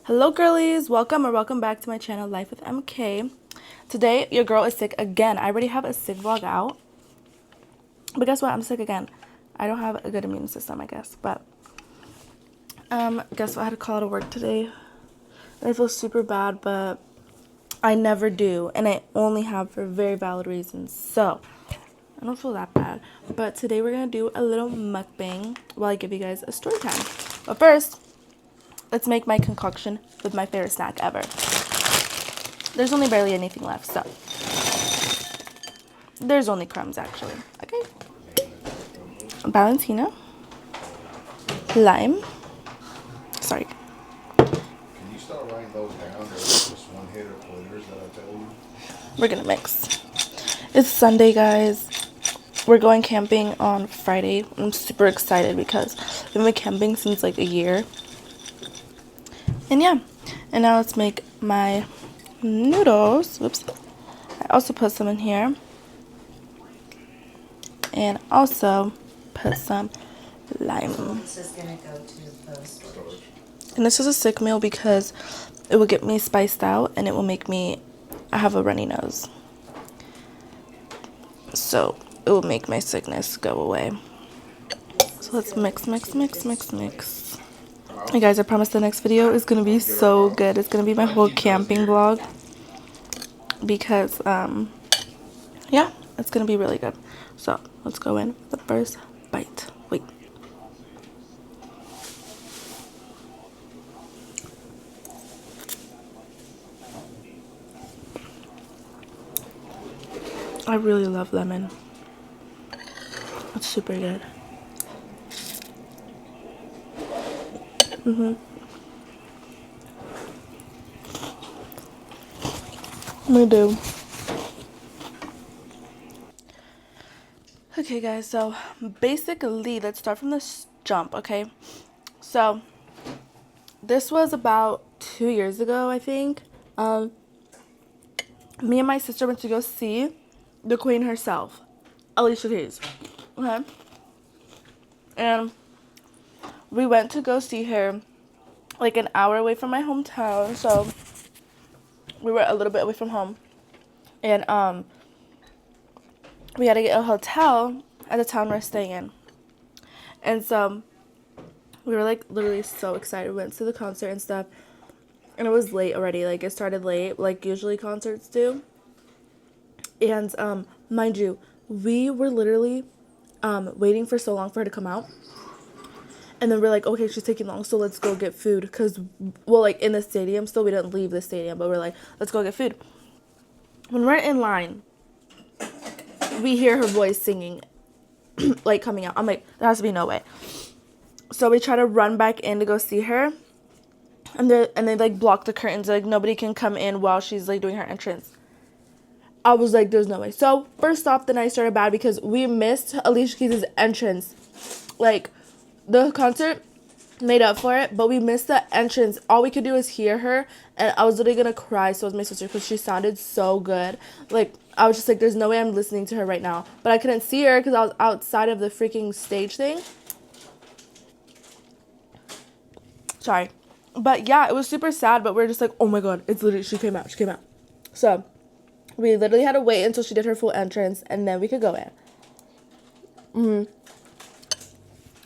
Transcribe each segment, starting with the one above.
Hello girlies, welcome back to my channel Life with MK. Today your girl is sick again. I already have a sick vlog out, but guess what, I'm sick again. I don't have a good immune system, I guess, but guess what, I had to call out of work today. I feel super bad, but I never do, and I only have for very valid reasons, so I don't feel that bad. But today we're gonna do a little mukbang while I give you guys a story time. But first, let's make my concoction with my favorite snack ever. There's only barely anything left, so there's only crumbs actually. Okay. Valentina, lime. Sorry. Can you start writing those down? There's just one hitter quitters that I tell you. We're gonna mix. It's Sunday, guys. We're going camping on Friday. I'm super excited because I've been camping since like a year. And yeah, and now let's make my noodles. Whoops. I also put some in here. And also put some lime. This is gonna go to the storage. And this is a sick meal because it will get me spiced out and it will make me, I have a runny nose. So it will make my sickness go away. So let's mix. Hey guys, I promise the next video is going to be so good. It's going to be my whole camping vlog. Because, yeah, it's going to be really good. So let's go in with the first bite. Wait. I really love lemon. It's super good. Me do. Okay guys, so basically let's start from the jump, okay? So this was about 2 years ago, I think. Me and my sister went to go see the queen herself, Alicia Keys. Okay? And we went to go see her like an hour away from my hometown, so we were a little bit away from home. And we had to get a hotel at the town we're staying in. And so we were like literally so excited. We went to the concert and stuff. And it was late already. Like it started late, like usually concerts do. And mind you, we were literally waiting for so long for her to come out. And then we're like, okay, she's taking long, so let's go get food. Because, well, like, in the stadium still, we didn't leave the stadium. But we're like, let's go get food. When we're in line, we hear her voice singing, like, coming out. I'm like, there has to be no way. So we try to run back in to go see her. And they like, block the curtains. Like, nobody can come in while she's, like, doing her entrance. I was like, there's no way. So, first off, the night started bad because we missed Alicia Keys' entrance. Like, the concert made up for it, but we missed the entrance. All we could do is hear her, and I was literally gonna cry. So was my sister because she sounded so good. Like, I was just like, there's no way I'm listening to her right now. But I couldn't see her because I was outside of the freaking stage thing. Sorry. But yeah, it was super sad, but we're just like, oh my god, it's literally, she came out. So we literally had to wait until she did her full entrance, and then we could go in.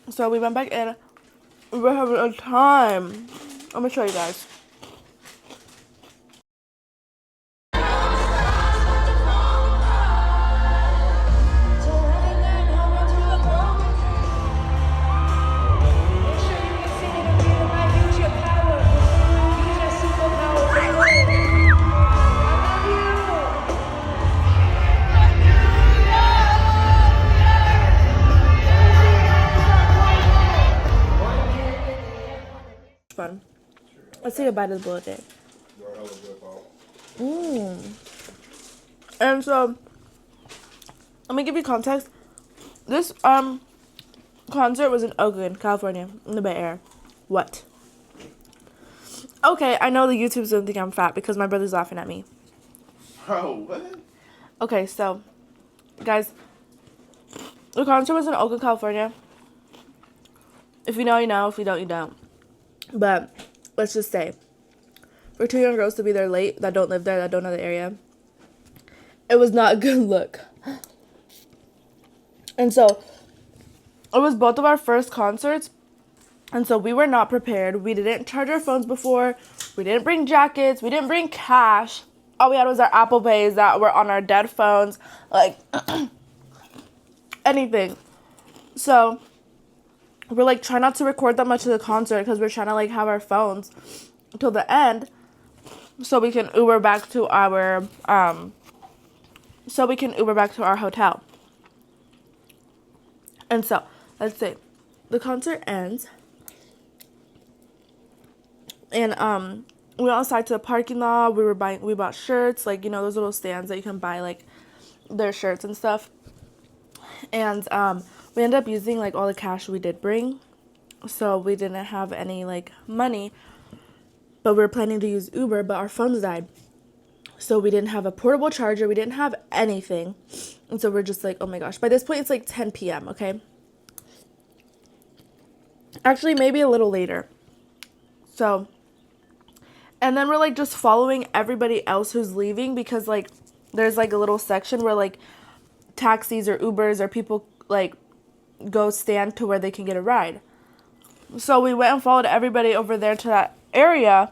So we went back in. We were having a time. I'm gonna show you guys. Fun. Let's take a bite of the bullet there. And so, let me give you context. This concert was in Oakland, California, in the Bay Area. What? Okay, I know the YouTubers don't think I'm fat because my brother's laughing at me. Bro, what? Okay, so, guys, the concert was in Oakland, California. If you know, you know. If you don't, you don't. But let's just say for two young girls to be there late that don't live there, that don't know the area. It was not a good look. And so it was both of our first concerts. And so we were not prepared. We didn't charge our phones before. We didn't bring jackets. We didn't bring cash. All we had was our Apple Pays that were on our dead phones. Like, anything. So we're like trying not to record that much of the concert because we're trying to like have our phones until the end so we can Uber back to our hotel. And so let's see, the concert ends, and we went outside to the parking lot. We bought shirts, like, you know, those little stands that you can buy like their shirts and stuff. And we ended up using like all the cash we did bring, so we didn't have any like money, but we were planning to use Uber, but our phones died, so we didn't have a portable charger. We didn't have anything, and so we're just like, oh my gosh. By this point it's like 10 p.m. okay, actually maybe a little later. So, and then we're like just following everybody else who's leaving, because like there's like a little section where like taxis or Ubers or people like go stand to where they can get a ride. So we went and followed everybody over there to that area,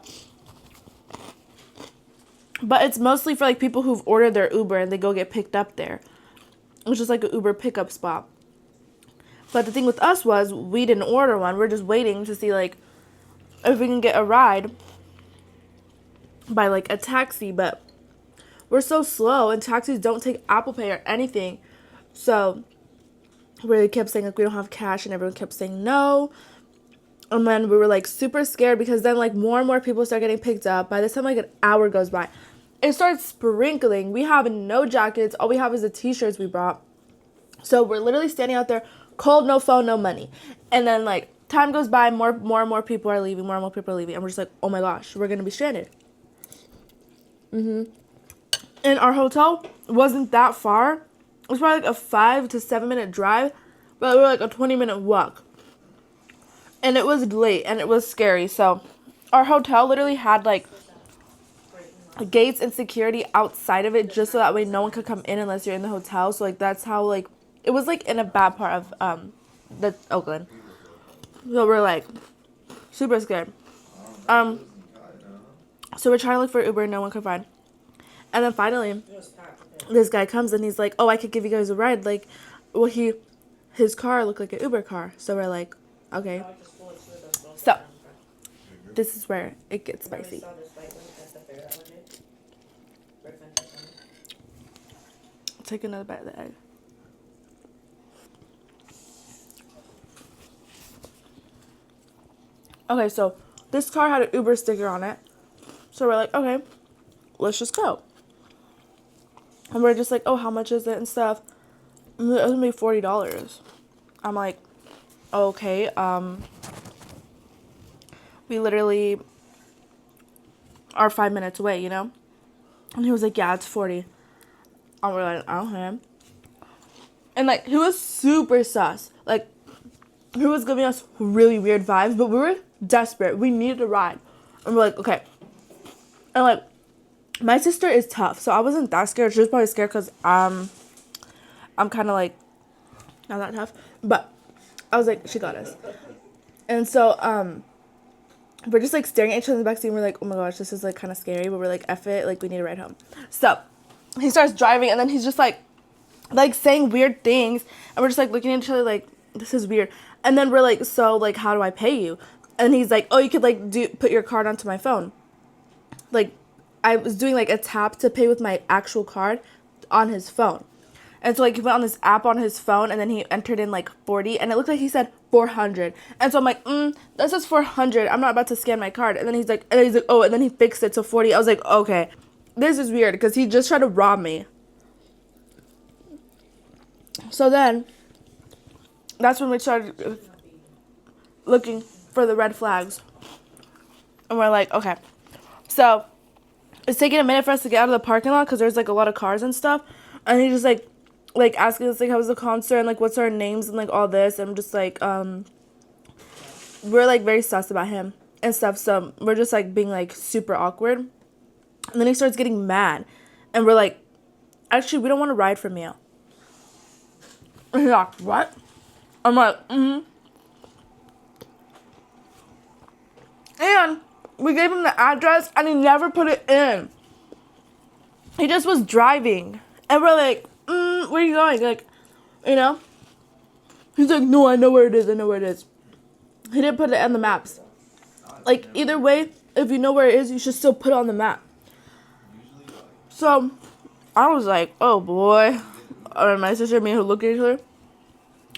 but it's mostly for like people who've ordered their Uber and they go get picked up there. It's just like an Uber pickup spot. But the thing with us was we didn't order one. We're just waiting to see like if we can get a ride by like a taxi, but we're so slow and taxis don't take Apple Pay or anything. So we kept saying like we don't have cash, and everyone kept saying no. And then we were like super scared, because then like more and more people start getting picked up. By this time like an hour goes by, it starts sprinkling. We have no jackets. All we have is the t-shirts we brought. So we're literally standing out there, cold, no phone, no money. And then like time goes by, more and more people are leaving, and we're just like, oh my gosh, we're gonna be stranded. And our hotel wasn't that far. It was probably like a 5 to 7 minute drive, but we were like a 20-minute walk. And it was late and it was scary. So our hotel literally had like gates and security outside of it, just so that way no one could come in unless you're in the hotel. So like that's how like it was like in a bad part of the Oakland. So we're like super scared. So we're trying to look for Uber, no one could find. And then finally this guy comes and he's like, oh, I could give you guys a ride. Like, well, his car looked like an Uber car. So we're like, okay. So this is where it gets spicy. Take another bite of the egg. Okay, so this car had an Uber sticker on it. So we're like, okay, let's just go. And we're just like, oh, how much is it and stuff? And it was gonna be $40. I'm like, okay, we literally are 5 minutes away, you know? And he was like, yeah, it's 40. And we're like, okay. And like, he was super sus. Like, he was giving us really weird vibes, but we were desperate. We needed a ride. And we're like, okay. And like, my sister is tough, so I wasn't that scared. She was probably scared because I'm kind of like not that tough, but I was like, she got us. And so we're just like staring at each other in the backseat, and we're like, oh my gosh, this is like kind of scary, but we're like, F it, like we need a ride home. So he starts driving, and then he's just like saying weird things, and we're just like looking at each other like, this is weird. And then we're like, so like, how do I pay you? And he's like, oh, you could like put your card onto my phone. Like, I was doing like a tap to pay with my actual card on his phone. And so like he went on this app on his phone, and then he entered in like 40, and it looked like he said 400. And so I'm like, that says 400. I'm not about to scan my card. And then he's like, oh, and then he fixed it to 40. I was like, okay, this is weird, because he just tried to rob me. So then that's when we started looking for the red flags. And we're like, okay. So it's taking a minute for us to get out of the parking lot, because there's like a lot of cars and stuff. And he just like asking us like, how was the concert, and like what's our names and like all this. And I'm just like, we're like very sus about him. and stuff. So we're just like being like super awkward. And then he starts getting mad. And we're like, actually, we don't want to ride from you. And he's like, what? I'm like, mm-hmm. And we gave him the address and he never put it in. He just was driving. And we're like, where are you going? Like, you know? He's like, no, I know where it is. I know where it is. He didn't put it on the maps. Like, either way, if you know where it is, you should still put it on the map. So, I was like, oh boy. And my sister and me were looking at each other.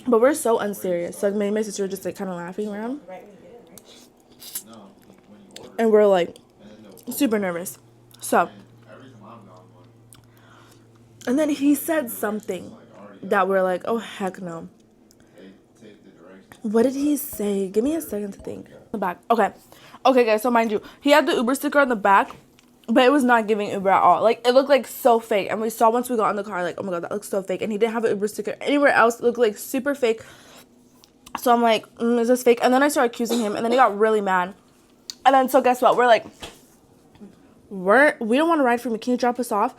But we're so unserious. Like, me and my sister were just like kind of laughing around. And we're like super nervous. So, and then he said something that we're like, oh heck no. What did he say? Give me a second to think. The back. Okay guys, so mind you, he had the Uber sticker on the back, but it was not giving Uber at all. Like, it looked like so fake. And we saw once we got in the car, like, oh my god, that looks so fake. And he didn't have an Uber sticker anywhere else. It looked like super fake. So I'm like, is this fake? And then I started accusing him, and then he got really mad. And then, so guess what? We're like, we don't want to ride from you. Can you drop us off?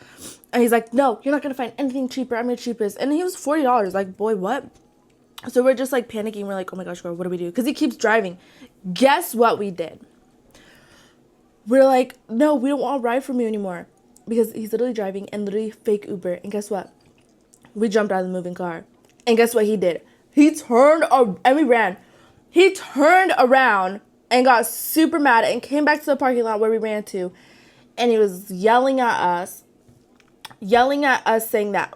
And he's like, no, you're not going to find anything cheaper. I'm your cheapest. And he was $40. Like, boy, what? So we're just like panicking. We're like, oh my gosh, girl, what do we do? Because he keeps driving. Guess what we did? We're like, no, we don't want to ride from you anymore. Because he's literally driving and literally fake Uber. And guess what? We jumped out of the moving car. And guess what he did? He turned, and we ran. He turned around and got super mad and came back to the parking lot where we ran to. And he was yelling at us saying that,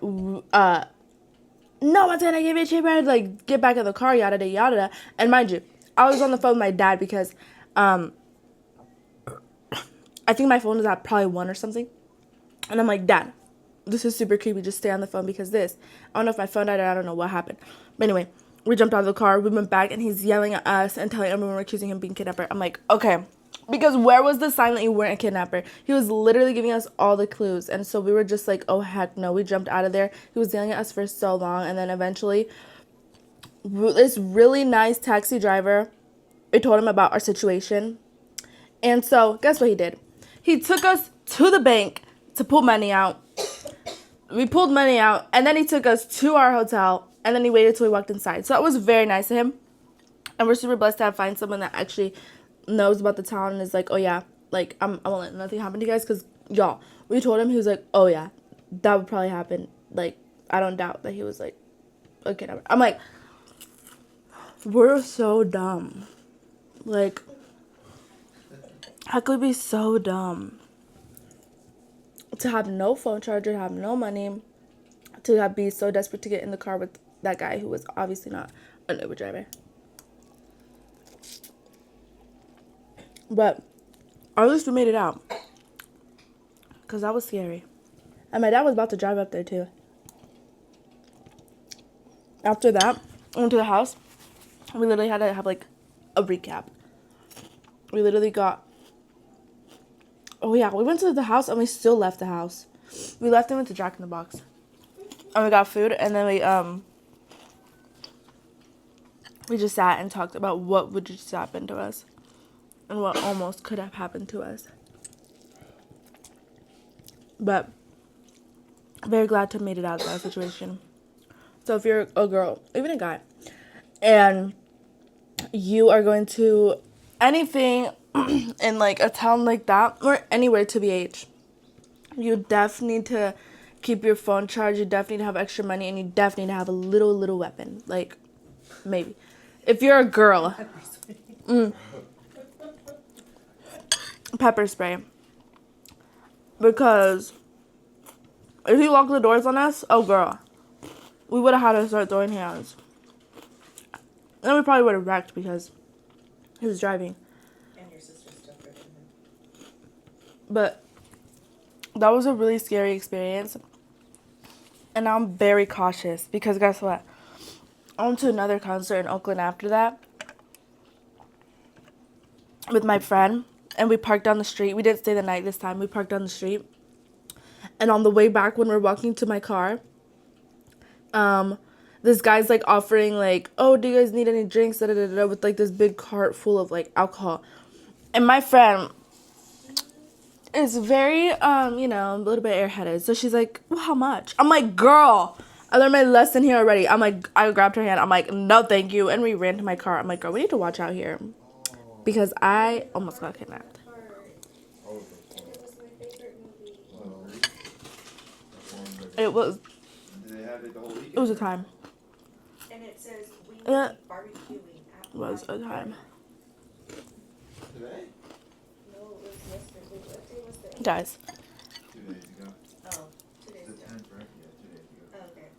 no one's gonna give you cheaper. Like, get back in the car, yada, yada, yada. And mind you, I was on the phone with my dad because, I think my phone was at probably 1 or something. And I'm like, Dad, this is super creepy. Just stay on the phone because this. I don't know if my phone died or I don't know what happened. But anyway, we jumped out of the car. We went back and he's yelling at us and telling everyone we're accusing him of being kidnapper. I'm like, okay. Because where was the sign that you weren't a kidnapper? He was literally giving us all the clues. And so we were just like, oh, heck no. We jumped out of there. He was yelling at us for so long. And then eventually, this really nice taxi driver, we told him about our situation. And so, guess what he did? He took us to the bank to pull money out. We pulled money out. And then he took us to our hotel. And then he waited till we walked inside. So that was very nice of him. And we're super blessed to have find someone that actually knows about the town and is like, oh yeah, like, I won't let nothing happen to you guys. Because, y'all, we told him, he was like, oh yeah, that would probably happen. Like, I don't doubt that he was like, okay. I'm like, we're so dumb. Like, how could we be so dumb? To have no phone charger, to have no money, to be so desperate to get in the car with that guy who was obviously not an Uber driver. But at least we made it out. Because that was scary. And my dad was about to drive up there too. After that, we went to the house. We literally had to have like a recap. We literally got... Oh yeah, we went to the house and we still left the house. We left and went to Jack in the Box. And we got food and then we just sat and talked about what would just happen to us. And what almost could have happened to us. But very glad to have made it out of that situation. So if you're a girl, even a guy, and you are going to anything in like a town like that or anywhere to BH, you definitely need to keep your phone charged. You definitely need to have extra money, and you definitely need to have a little weapon. Like, maybe. If you're a girl. Pepper spray. Because if he locked the doors on us, oh girl, we would have had to start throwing hands. Then we probably would have wrecked because he was driving. And your sister's still freaking him. But that was a really scary experience. And now I'm very cautious because guess what? I went to another concert in Oakland after that with my friend. And we parked down the street. We didn't stay the night this time. We parked down the street. And on the way back when we're walking to my car, this guy's like offering like, oh, do you guys need any drinks? Da, da, da, da, with like this big cart full of like alcohol. And my friend is very, you know, a little bit airheaded. So she's like, well, how much? I'm like, girl, I learned my lesson here already. I'm like, I grabbed her hand. I'm like, no, thank you. And we ran to my car. I'm like, girl, we need to watch out here. Because I almost got kidnapped. It was a time. And it says we It barbecuing at was a time. Today? No, it was yesterday. Wait, what day was the 8th? Guys, 2 days ago. Oh, 2 days The ago. 10th, right? Yeah, 2 days ago. Oh, okay.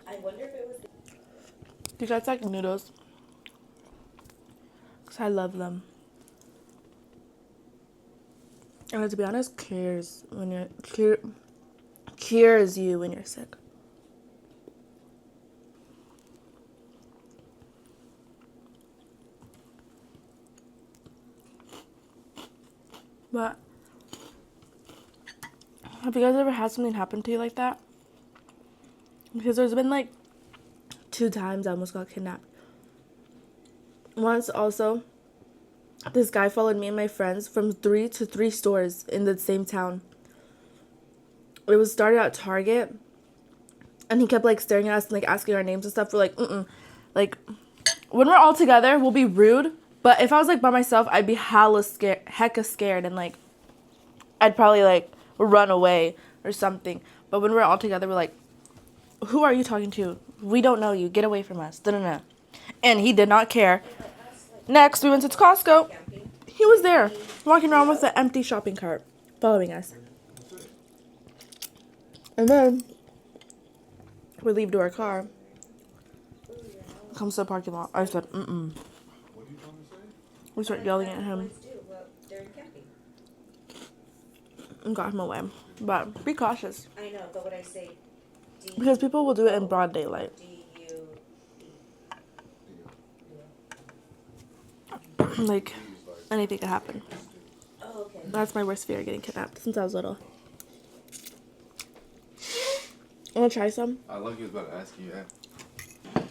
I wonder if it was the do you guys like noodles? Because I love them. And to be honest, cures when you're cures you when you're sick. But have you guys ever had something happen to you like that? Because there's been like 2 times I almost got kidnapped. Once also, this guy followed me and my friends from 3 to 3 stores in the same town. It was started at Target, and he kept like staring at us and like asking our names and stuff. We're like, like when we're all together, we'll be rude. But if I was like by myself, I'd be hecka scared, and like I'd probably like run away or something. But when we're all together, we're like, who are you talking to? We don't know you. Get away from us. Da-da-da. And he did not care. Next, we went to Costco. camping. He was there, walking around with an empty shopping cart, following us. And then we leave to our car. Comes to the parking lot. I said, What are you trying to say? We start yelling at him Boys do well during camping. and got him away. But be cautious, I know, but what I say, because people will do it in broad daylight. D-U-E. Like, anything could happen. Oh, okay. That's my worst fear, getting kidnapped since I was little. Want to try some? I like he was about to ask you, yeah.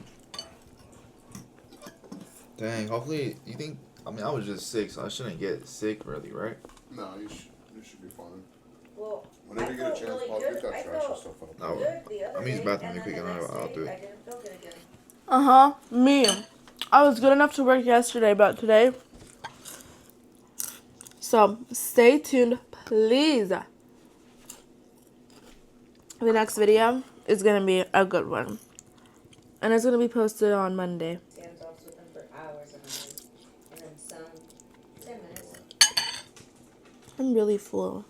Dang, hopefully, you think, I mean, I was just sick, so I shouldn't get sick really, right? No, you should be fine. Well, Whenever you get a chance, really Bob, good. pick that I trash and felt stuff up. No. good the other I'm using day, the bathroom and really quick, then and the I'll next do day, it. I didn't feel good again. Uh-huh. Me. I was good enough to work yesterday, but today... So, stay tuned, please. The next video is going to be a good one. And it's going to be posted on Monday. Sam's off with them for hours and hours, and then some 10 minutes. I'm really full.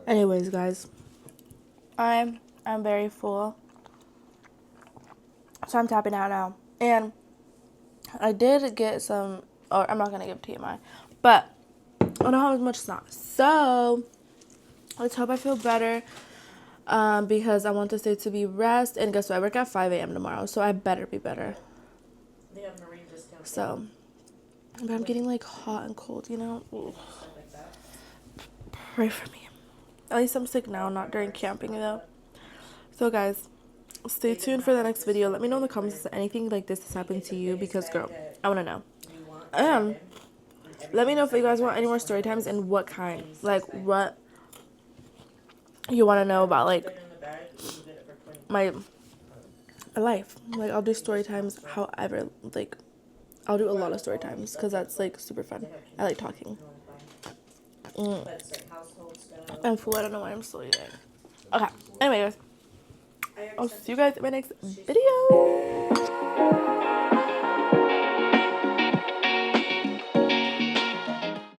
Anyways, guys. I'm very full. So I'm tapping out now. And I did get some... Or I'm not going to give TMI. But I don't have as much snacks. So, let's hope I feel better. Because I want this day to be rest. And guess what? I work at 5 a.m. tomorrow. So I better be better. They have Marine discount. So, but I'm getting like hot and cold, you know? Ooh. Stuff like that. Pray for me. At least I'm sick now, not during camping though. So guys, stay tuned for the next video. Let me know in the comments if anything like this has happened to you, because girl, I want to know. You want And let me know if you guys want any more story times and what kind. Like what you want to know about, like put it in the bag, you can get it for 20. my life. Like I'll do story times however, like I'll do a lot of story times because that's like super fun. I like talking. But it's like household stuff. I'm full. I don't know why I'm still eating. Okay. Anyway, guys. I already I'll sent see you it guys in my next video.